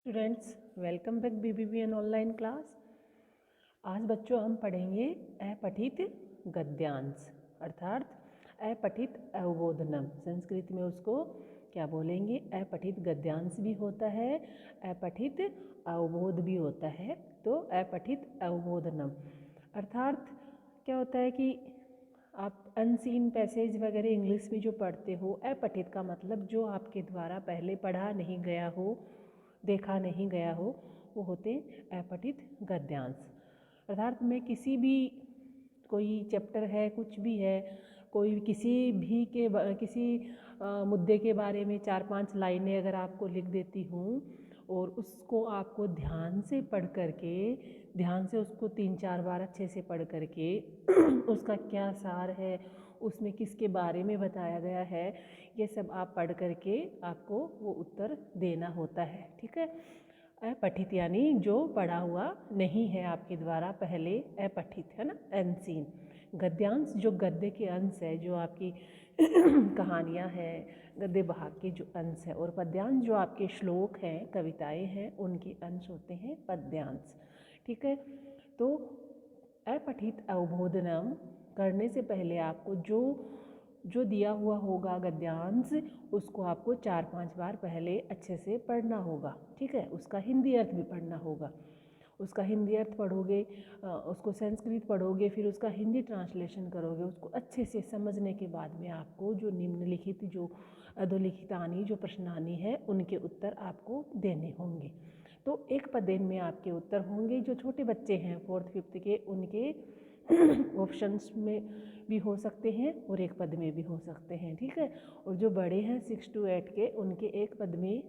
Students, welcome back BBBN online class. आज बच्चों हम पढ़ेंगे अपठित गद्यांश अर्थात अपठित अवबोधनम। संस्कृत में उसको क्या बोलेंगे? अपठित गद्यांश भी होता है, अपठित अवबोध भी होता है। तो अपठित अवबोधनम अर्थात क्या होता है कि आप अनसीन पैसेज वगैरह इंग्लिश में जो पढ़ते हो, अपठित का मतलब जो आपके द्वारा पहले पढ़ा नहीं गया हो, देखा नहीं गया हो, वो होते अपठित गद्यांश। अर्थात में किसी भी कोई चैप्टर है, कुछ भी है, कोई किसी मुद्दे के बारे में 4-5 लाइनें अगर आपको लिख देती हूँ और उसको आपको ध्यान से पढ़ करके, ध्यान से उसको 3-4 बार अच्छे से पढ़ करके उसका क्या सार है, उसमें किसके बारे में बताया गया है, ये सब आप पढ़ करके आपको वो उत्तर देना होता है। ठीक है। अपठित यानी जो पढ़ा हुआ नहीं है आपके द्वारा पहले, अपठित है ना, अनसीन। गद्यांश जो गद्य के अंश है, जो आपकी कहानियाँ हैं, गद्य भाग के जो अंश है, और पद्यांश जो आपके श्लोक हैं, कविताएं हैं, उनके अंश होते हैं पद्यांश। ठीक है। तो अपठित अवबोधनम करने से पहले आपको जो दिया हुआ होगा गद्यांश, उसको आपको 4-5 बार पहले अच्छे से पढ़ना होगा। ठीक है। उसका हिंदी अर्थ भी पढ़ना होगा। उसका हिंदी अर्थ पढ़ोगे, उसको संस्कृत पढ़ोगे, फिर उसका हिंदी ट्रांसलेशन करोगे। उसको अच्छे से समझने के बाद में आपको जो निम्नलिखित, जो अधोलिखितानी, जो प्रश्नानी है, उनके उत्तर आपको देने होंगे। तो एक पदेन में आपके उत्तर होंगे। जो छोटे बच्चे हैं 4th-5th के, उनके ऑप्शंस में भी हो सकते हैं और एक पद में भी हो सकते हैं। ठीक है। और जो बड़े हैं 6 to 8 के, उनके एक पद में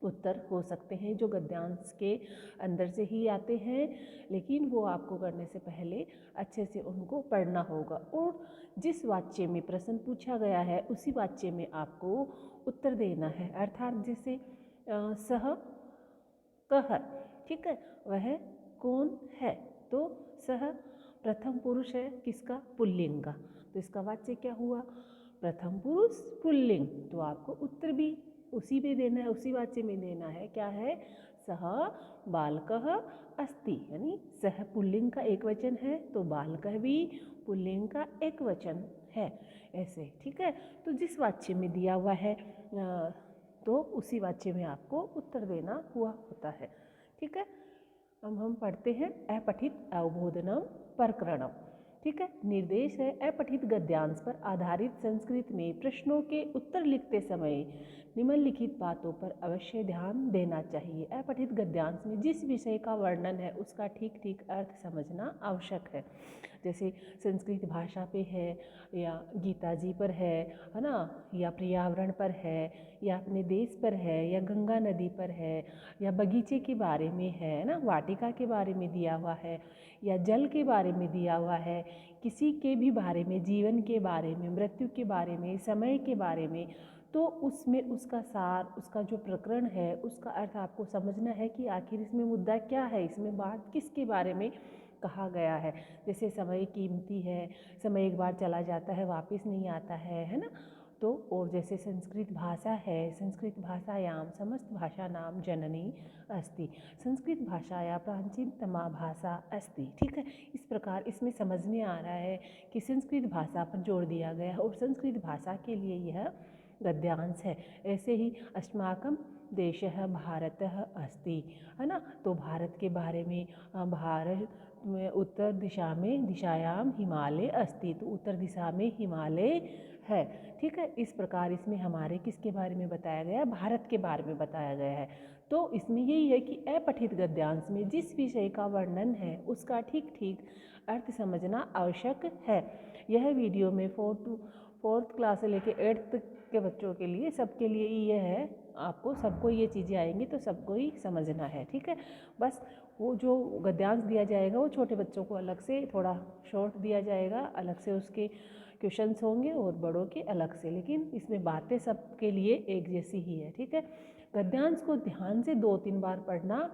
उत्तर हो सकते हैं, जो गद्यांश के अंदर से ही आते हैं, लेकिन वो आपको करने से पहले अच्छे से उनको पढ़ना होगा। और जिस वाक्य में प्रश्न पूछा गया है उसी वाक्य में आपको उत्तर देना है। अर्थात जैसे सह कह, ठीक है, वह कौन है, तो सह प्रथम पुरुष है, किसका? पुल्लिंग का। तो इसका वाच्य क्या हुआ? प्रथम पुरुष पुल्लिंग। तो आपको उत्तर भी उसी में देना है, उसी वाच्य में देना है। क्या है? सह बालकः अस्ति, यानी सह पुल्लिंग का एक वचन है, तो बालकः भी पुल्लिंग का एक वचन है। ऐसे, ठीक है। तो जिस वाच्य में दिया हुआ है तो उसी वाच्य में आपको उत्तर देना हुआ होता है। ठीक है। अब हम पढ़ते हैं अपठित अवबोधनम प्रकरणम। ठीक है। निर्देश है अपठित गद्यांश पर आधारित संस्कृत में प्रश्नों के उत्तर लिखते समय निम्नलिखित बातों पर अवश्य ध्यान देना चाहिए। अपठित गद्यांश में जिस विषय का वर्णन है उसका ठीक ठीक अर्थ समझना आवश्यक है। जैसे संस्कृत भाषा पे है, या गीता जी पर है ना, या पर्यावरण पर है, या अपने देश पर है, या गंगा नदी पर है, या बगीचे के बारे में है ना, वाटिका के बारे में दिया हुआ है, या जल के बारे में दिया हुआ है, किसी के भी बारे में, जीवन के बारे में, मृत्यु के बारे में, समय के बारे में, तो उसमें उसका सार, उसका जो प्रकरण है, उसका अर्थ आपको समझना है कि आखिर इसमें मुद्दा क्या है, इसमें बात किसके बारे में कहा गया है। जैसे समय कीमती है, समय एक बार चला जाता है, वापस नहीं आता है ना। तो और जैसे संस्कृत भाषा है, संस्कृत भाषायाम समस्त भाषा नाम जननी अस्ति, संस्कृत भाषाया प्राचीनतमा भाषा अस्ति। ठीक है। इस प्रकार इसमें समझ में आ रहा है कि संस्कृत भाषा पर जोर दिया गया है और संस्कृत भाषा के लिए यह गद्यांश है। ऐसे ही अस्माकं देशः भारतः अस्ति, है ना। तो भारत के बारे में, भारत में उत्तर दिशा में, दिशायाम हिमालय अस्ति, तो उत्तर दिशा में हिमालय है। ठीक है। इस प्रकार इसमें हमारे किसके बारे में बताया गया? भारत के बारे में बताया गया है। तो इसमें यही है कि अपठित गद्यांश में जिस विषय का वर्णन है उसका ठीक ठीक अर्थ समझना आवश्यक है। यह वीडियो में 4th क्लास से लेकर 8th के बच्चों के लिए, सबके लिए ये है। आपको सबको ये चीज़ें आएंगी तो सबको ही समझना है। ठीक है। बस वो जो गद्यांश दिया जाएगा वो छोटे बच्चों को अलग से थोड़ा शॉर्ट दिया जाएगा, अलग से उसके क्वेश्चंस होंगे, और बड़ों के अलग से, लेकिन इसमें बातें सबके लिए एक जैसी ही है। ठीक है। गद्यांश को ध्यान से 2-3 बार पढ़ना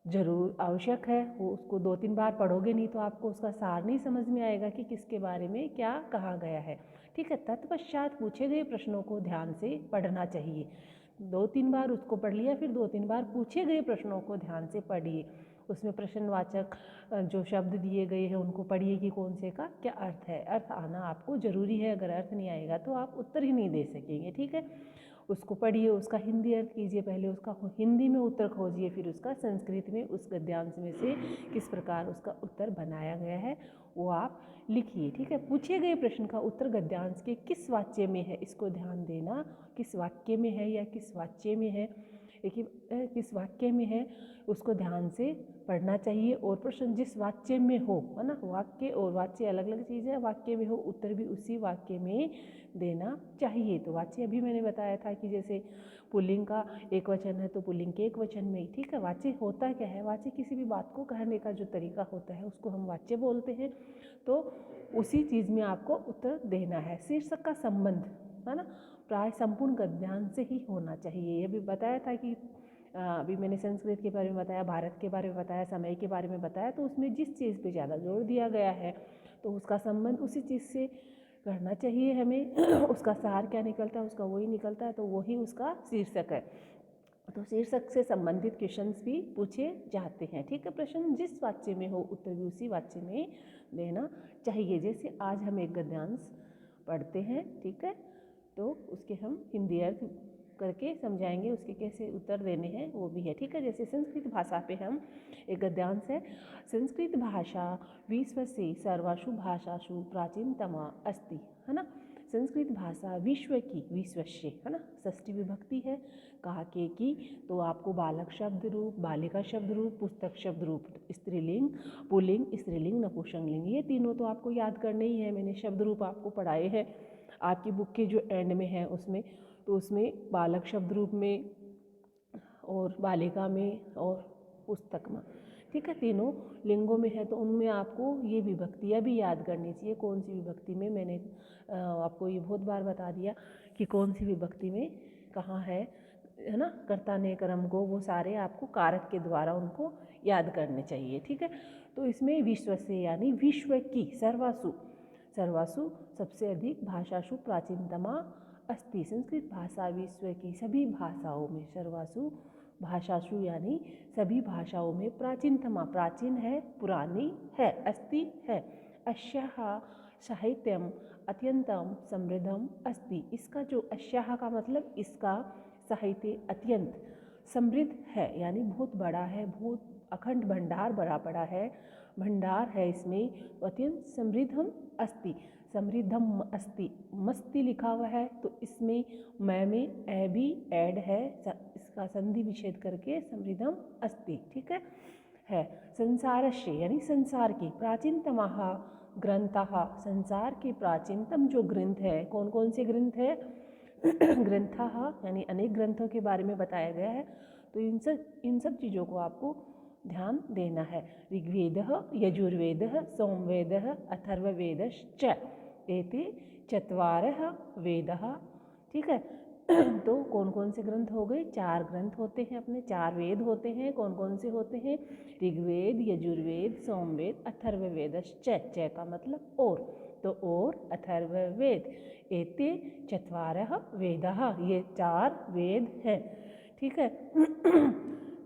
जरूर आवश्यक है। वो उसको 2-3 बार पढ़ोगे नहीं तो आपको उसका सार नहीं समझ में आएगा कि किसके बारे में क्या कहा गया है। ठीक है। तत्पश्चात पूछे गए प्रश्नों को ध्यान से पढ़ना चाहिए। 2-3 बार उसको पढ़ लिया, फिर 2-3 बार पूछे गए प्रश्नों को ध्यान से पढ़िए। उसमें प्रश्नवाचक जो शब्द दिए गए हैं उनको पढ़िए कि कौन से का क्या अर्थ है। अर्थ आना आपको ज़रूरी है, अगर अर्थ नहीं आएगा तो आप उत्तर ही नहीं दे सकेंगे, ठीक है। उसको पढ़िए, उसका हिंदी अर्थ कीजिए, पहले उसका हिंदी में उत्तर खोजिए, फिर उसका संस्कृत में उस गद्यांश में से किस प्रकार उसका उत्तर बनाया गया है वो आप लिखिए, ठीक है। पूछे गए प्रश्न का उत्तर गद्यांश के किस वाक्य में है, इसको ध्यान देना, किस वाक्य में है या किस वाक्य में है, किस वाक्य में है उसको ध्यान से पढ़ना चाहिए। और प्रश्न जिस वाक्य में हो, है ना, वाक्य और वाच्य अलग अलग चीज़ है, वाक्य में हो उत्तर भी उसी वाक्य में देना चाहिए। तो वाच्य अभी मैंने बताया था कि जैसे पुल्लिंग का एक वचन है तो पुल्लिंग के एक वचन में ही, ठीक है। वाच्य होता क्या है, वाच्य किसी भी बात को कहने का जो तरीका होता है उसको हम वाच्य बोलते हैं। तो उसी चीज़ में आपको उत्तर देना है। शीर्षक का संबंध, है ना, प्राय संपूर्ण गद्यांश से ही होना चाहिए। ये भी बताया था कि अभी मैंने संस्कृत के बारे में बताया, भारत के बारे में बताया, समय के बारे में बताया, तो उसमें जिस चीज़ पे ज़्यादा जोर दिया गया है तो उसका संबंध उसी चीज़ से करना चाहिए हमें। उसका सार क्या निकलता है उसका वही निकलता है, तो वही उसका शीर्षक है। तो शीर्षक से संबंधित क्वेश्चंस भी पूछे जाते हैं, ठीक है। प्रश्न जिस वाक्य में हो उत्तर भी उसी वाक्य में देना चाहिए। जैसे आज हम एक गद्यांश पढ़ते हैं, ठीक है, तो उसके हम हिंदी अर्थ करके समझाएंगे, उसके कैसे उत्तर देने हैं वो भी है, ठीक है। जैसे संस्कृत भाषा पे हम एक गद्यांश है, संस्कृत भाषा विश्व से सर्वासु भाषासु प्राचीनतमा अस्ति, है ना। संस्कृत भाषा विश्व की, विश्व से, है ना, षष्ठी विभक्ति है, कहा के की, तो आपको बालक शब्द रूप, बालिका शब्द रूप, पुस्तक शब्द रूप, स्त्रीलिंग, पुल्लिंग, स्त्रीलिंग, नपुंसकलिंग, ये तीनों तो आपको याद करने ही है। मैंने शब्द रूप आपको पढ़ाए हैं आपकी बुक के जो एंड में है उसमें, तो उसमें बालक शब्द रूप में और बालिका में और पुस्तक में, ठीक है, तीनों लिंगों में है। तो उनमें आपको ये विभक्तियाँ भी याद करनी चाहिए, कौन सी विभक्ति में, मैंने आपको ये बहुत बार बता दिया कि कौन सी विभक्ति में कहाँ है ना, कर्ता ने कर्म को, वो सारे आपको कारक के द्वारा उनको याद करने चाहिए, ठीक है। तो इसमें विश्व से यानी विश्व की, सर्वासु, सर्वासु सबसे अधिक, भाषासु प्राचीनतमा अस्ति, संस्कृत भाषा विश्व की सभी भाषाओं में, सर्वासु भाषासु यानी सभी भाषाओं में, प्राचीनतमा प्राचीन है, पुरानी है, अस्ति है, अस्याः साहित्यम अत्यंतम समृद्धम अस्ति, इसका जो अस्याः का मतलब इसका साहित्य अत्यंत समृद्ध है यानी बहुत बड़ा है, बहुत अखंड भंडार बड़ा बड़ा है, भंडार है इसमें, अत्यंत समृद्धम अस्ति, समृद्धम अस्ति, मस्ती लिखा हुआ है तो इसमें मैं में ए भी ऐड है, इसका संधि विच्छेद करके समृद्धम अस्ति, ठीक है। संसारस्य यानी संसार की, प्राचीनतमः ग्रंथः, संसार के प्राचीनतम जो ग्रंथ है, कौन कौन से ग्रंथ है, ग्रंथः यानी अनेक ग्रंथों के बारे में बताया गया है। तो इन सब चीज़ों को आपको ध्यान देना है। ऋग्वेदः, यजुर्वेदः, सामवेदः, अथर्ववेदश्च, एते चत्वारः वेदः, ठीक है। तो कौन कौन से ग्रंथ हो गए, 4 ग्रंथ होते हैं अपने, 4 वेद होते हैं। कौन कौन से होते हैं, ऋग्वेद, यजुर्वेद, सामवेद, अथर्ववेदश्च, च का मतलब और, तो और अथर्ववेद, एते चत्वारः वेदः, ये 4 वेद हैं, ठीक है।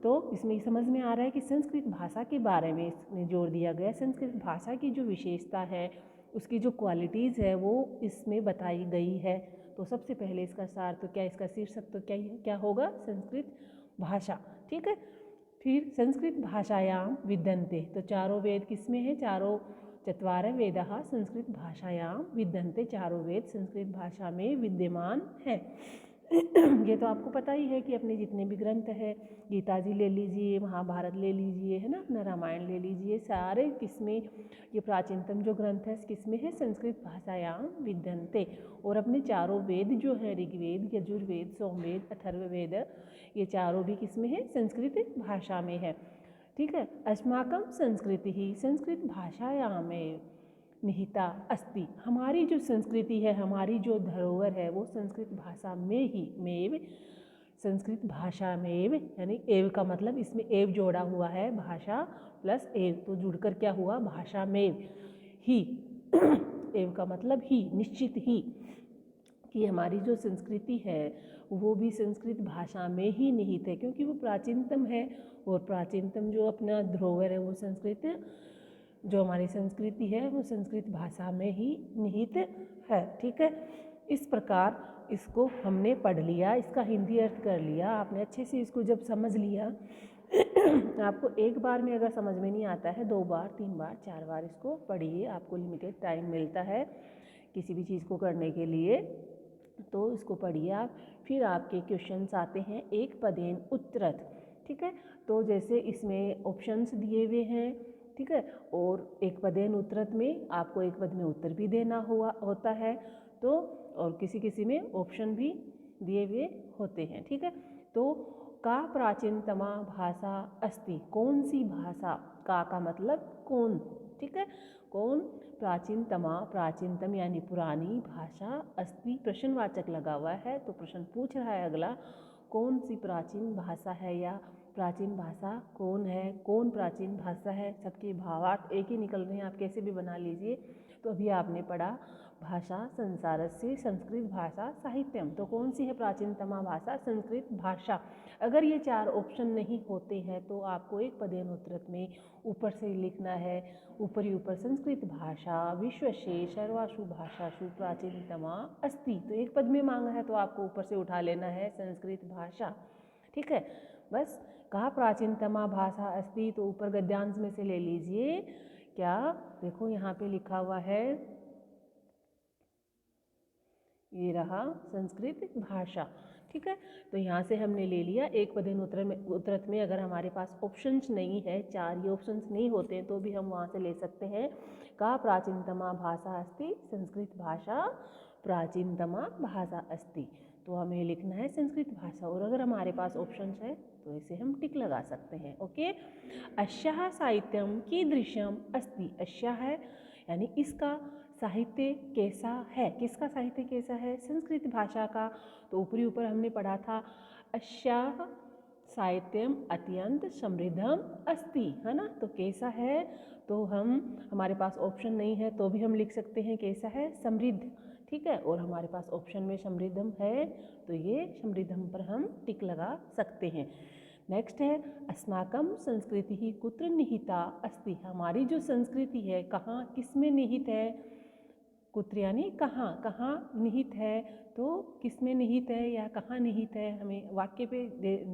तो इसमें समझ में आ रहा है कि संस्कृत भाषा के बारे में इसमें जोर दिया गया। संस्कृत भाषा की जो विशेषता है, उसकी जो क्वालिटीज़ है वो इसमें बताई गई है। तो सबसे पहले इसका सार तो क्या, इसका शीर्षक तो क्या होगा, संस्कृत भाषा, ठीक है। फिर संस्कृत भाषायाम विद्यन्ते, तो 4 वेद किसमें है, चारों, चत्वारः वेदाः संस्कृत भाषायाम विद्यन्ते, 4 वेद संस्कृत भाषा में विद्यमान है। ये तो आपको पता ही है कि अपने जितने भी ग्रंथ है, गीता जी ले लीजिए, महाभारत ले लीजिए, है ना, अपना रामायण ले लीजिए, सारे किसमें, ये प्राचीनतम जो ग्रंथ है किसमें है, संस्कृत भाषायाम विद्यन्ते। और अपने 4 वेद जो है, ऋग्वेद, यजुर्वेद, सामवेद, अथर्ववेद, ये 4 भी किसमें है, संस्कृत भाषा में है, ठीक है। अस्माकं संस्कृति ही संस्कृत भाषायामेव निहिता अस्ति, हमारी जो संस्कृति है, हमारी जो धरोहर है वो संस्कृत भाषा में ही, मेव, संस्कृत भाषा में एव, यानी एव का मतलब इसमें एव जोड़ा हुआ है, भाषा प्लस एव, तो जुड़कर क्या हुआ, भाषा में ही, एव का मतलब ही, निश्चित ही, कि हमारी जो संस्कृति है वो भी संस्कृत भाषा में ही निहित है, क्योंकि वो प्राचीनतम है और प्राचीनतम जो अपना धरोहर है वो संस्कृत, जो हमारी संस्कृति है वो संस्कृत भाषा में ही निहित है। ठीक है, इस प्रकार इसको हमने पढ़ लिया, इसका हिंदी अर्थ कर लिया आपने अच्छे से। इसको जब समझ लिया आपको एक बार में अगर समझ में नहीं आता है 2 बार 3 बार 4 बार इसको पढ़िए, आपको लिमिटेड टाइम मिलता है किसी भी चीज़ को करने के लिए, तो इसको पढ़िए आप। फिर आपके क्वेश्चंस आते हैं एक पदेन उत्तरत। ठीक है, तो जैसे इसमें ऑप्शंस दिए हुए हैं, ठीक है, और एक पदेन उत्तरत में आपको एक पद में उत्तर भी देना होता है, तो और किसी किसी में ऑप्शन भी दिए हुए होते हैं। ठीक है, तो का प्राचीनतमा भाषा अस्ति, कौन सी भाषा, का मतलब कौन, ठीक है, कौन प्राचीनतमा, प्राचीनतम यानी पुरानी, भाषा अस्ति प्रश्नवाचक लगा हुआ है, तो प्रश्न पूछ रहा है अगला कौन सी प्राचीन भाषा है या प्राचीन भाषा कौन है, कौन प्राचीन भाषा है। सबके भावार्थ एक ही निकल रहे हैं, आप कैसे भी बना लीजिए। तो अभी आपने पढ़ा भाषा संसारस्य संस्कृत भाषा साहित्यम, तो कौन सी है प्राचीनतमा भाषा, संस्कृत भाषा। अगर ये 4 ऑप्शन नहीं होते हैं तो आपको एक पदेन उत्तरत में ऊपर से लिखना है, ऊपर ही ऊपर संस्कृत भाषा विश्वस्य सर्वासु भाषासु प्राचीनतमा अस्ति, तो एक पद में मांगा है तो आपको ऊपर से उठा लेना है संस्कृत भाषा। ठीक है, बस कहा प्राचीनतमा भाषा अस्ति, तो ऊपर गद्यांश में से ले लीजिए, क्या देखो यहाँ पे लिखा हुआ है, ये रहा संस्कृत भाषा। ठीक है, तो यहाँ से हमने ले लिया एक पदेन उत्तरत में अगर हमारे पास ऑप्शंस नहीं है, 4 ये ऑप्शंस नहीं होते हैं तो भी हम वहाँ से ले सकते हैं। का प्राचीनतमा भाषा अस्ति, संस्कृत भाषा प्राचीनतमा भाषा अस्ति, तो हमें लिखना है संस्कृत भाषा, और अगर हमारे पास ऑप्शंस है तो इसे हम टिक लगा सकते हैं। ओके, अस्याः साहित्यम कीदृशम अस्ति, अस्या है यानी इसका साहित्य कैसा है, किसका साहित्य कैसा है, संस्कृत भाषा का। तो ऊपरी ऊपर हमने पढ़ा था अस्याः साहित्यम अत्यंत समृद्धम अस्ति, है ना, तो कैसा है, तो हमारे पास ऑप्शन नहीं है तो भी हम लिख सकते हैं कैसा है, समृद्ध। ठीक है, और हमारे पास ऑप्शन में समृद्धम है तो ये समृद्धम पर हम टिक लगा सकते हैं। नेक्स्ट है अस्माकं संस्कृति ही कुत्र निहिता अस्ति, हमारी जो संस्कृति है कहाँ किस में निहित है, कुत्र यानी कहाँ, कहाँ निहित है, तो किस में निहित है या कहाँ निहित है, हमें वाक्य पे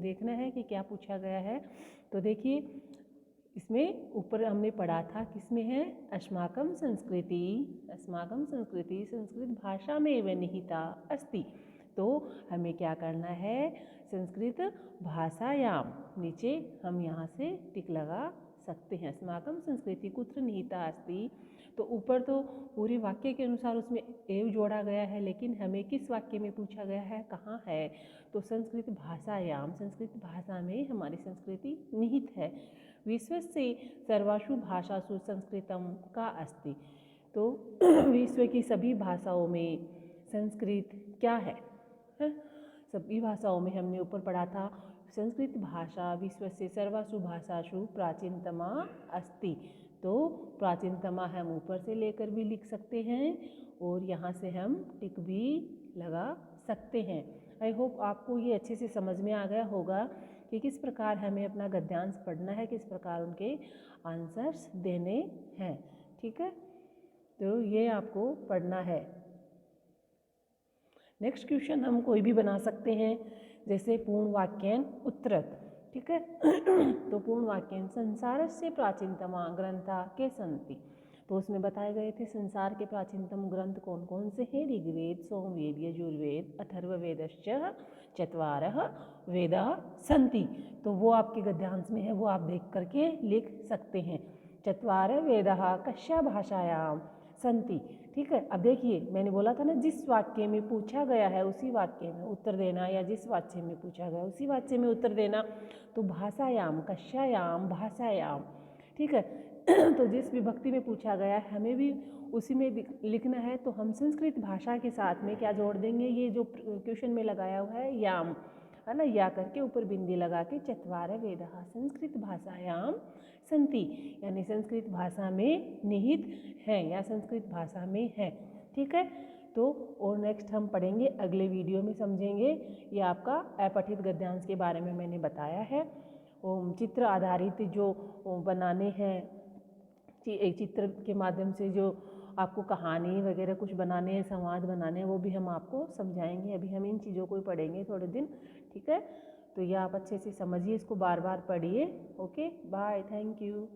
देखना है कि क्या पूछा गया है। तो देखिए इसमें ऊपर हमने पढ़ा था किसमें है, अस्माकं संस्कृति, अस्माकं संस्कृति संस्कृत भाषा में एवं निहिता अस्ति, तो हमें क्या करना है, संस्कृत भाषायाम, नीचे हम यहाँ से टिक लगा सकते हैं, अस्माकं संस्कृति कुत्र निहिता अस्ति। तो ऊपर तो पूरे वाक्य के अनुसार उसमें एव जोड़ा गया है, लेकिन हमें किस वाक्य में पूछा गया है, कहाँ है, तो संस्कृत भाषायाम, संस्कृत भाषा में हमारी संस्कृति निहित है। विश्वस्य सर्वासु भाषासु संस्कृतम का अस्ति, तो विश्व की सभी भाषाओं में संस्कृत क्या है, सभी भाषाओं में हमने ऊपर पढ़ा था संस्कृत भाषा विश्वस्य सर्वासु भाषासु प्राचीनतमा अस्ति, तो प्राचीनतमा हम ऊपर से लेकर भी लिख सकते हैं और यहाँ से हम टिक भी लगा सकते हैं। आई होप आपको ये अच्छे से समझ में आ गया होगा कि किस प्रकार हमें अपना गद्यांश पढ़ना है, किस प्रकार उनके आंसर्स देने हैं। ठीक है, तो ये आपको पढ़ना है। नेक्स्ट क्वेश्चन हम कोई भी बना सकते हैं, जैसे पूर्ण वाक्यन उत्तरत। ठीक है, तो पूर्ण वाक्यन संसारस्य प्राचीनतमा ग्रंथा के सन्ति, तो उसमें बताए गए थे संसार के प्राचीनतम ग्रंथ कौन कौन से हैं, ऋग्वेद सोमवेद यजुर्वेद अथर्ववेदश्च चत्वारः वेदाः सन्ति, तो वो आपके गद्यांश में है, वो आप देख करके लिख सकते हैं। चत्वारः वेदाः कस्या भाषायां सन्ति। ठीक है, अब देखिए मैंने बोला था ना जिस वाक्य में पूछा गया है उसी वाक्य में उत्तर देना, या जिस वाक्य में पूछा गया उसी वाक्य में उत्तर देना, तो भाषायाम कस्यायाम भाषायाम। ठीक है, तो जिस विभक्ति में पूछा गया है हमें भी उसी में लिखना है, तो हम संस्कृत भाषा के साथ में क्या जोड़ देंगे, ये जो क्वेश्चन में लगाया हुआ है याम, है ना, या करके ऊपर बिंदी लगा के चत्वारः वेदाः संस्कृत भाषायाम सन्ति, यानी संस्कृत भाषा में निहित है या संस्कृत भाषा में है। ठीक है, तो और नेक्स्ट हम पढ़ेंगे अगले वीडियो में, समझेंगे। ये आपका अपठित गद्यांश के बारे में मैंने बताया है। चित्र आधारित जो बनाने हैं, एक चित्र के माध्यम से जो आपको कहानी वगैरह कुछ बनाने हैं, संवाद बनाने हैं, वो भी हम आपको समझाएंगे। अभी हम इन चीज़ों को ही पढ़ेंगे थोड़े दिन, ठीक है। तो ये आप अच्छे से समझिए, इसको बार बार पढ़िए। Okay, bye, thank you.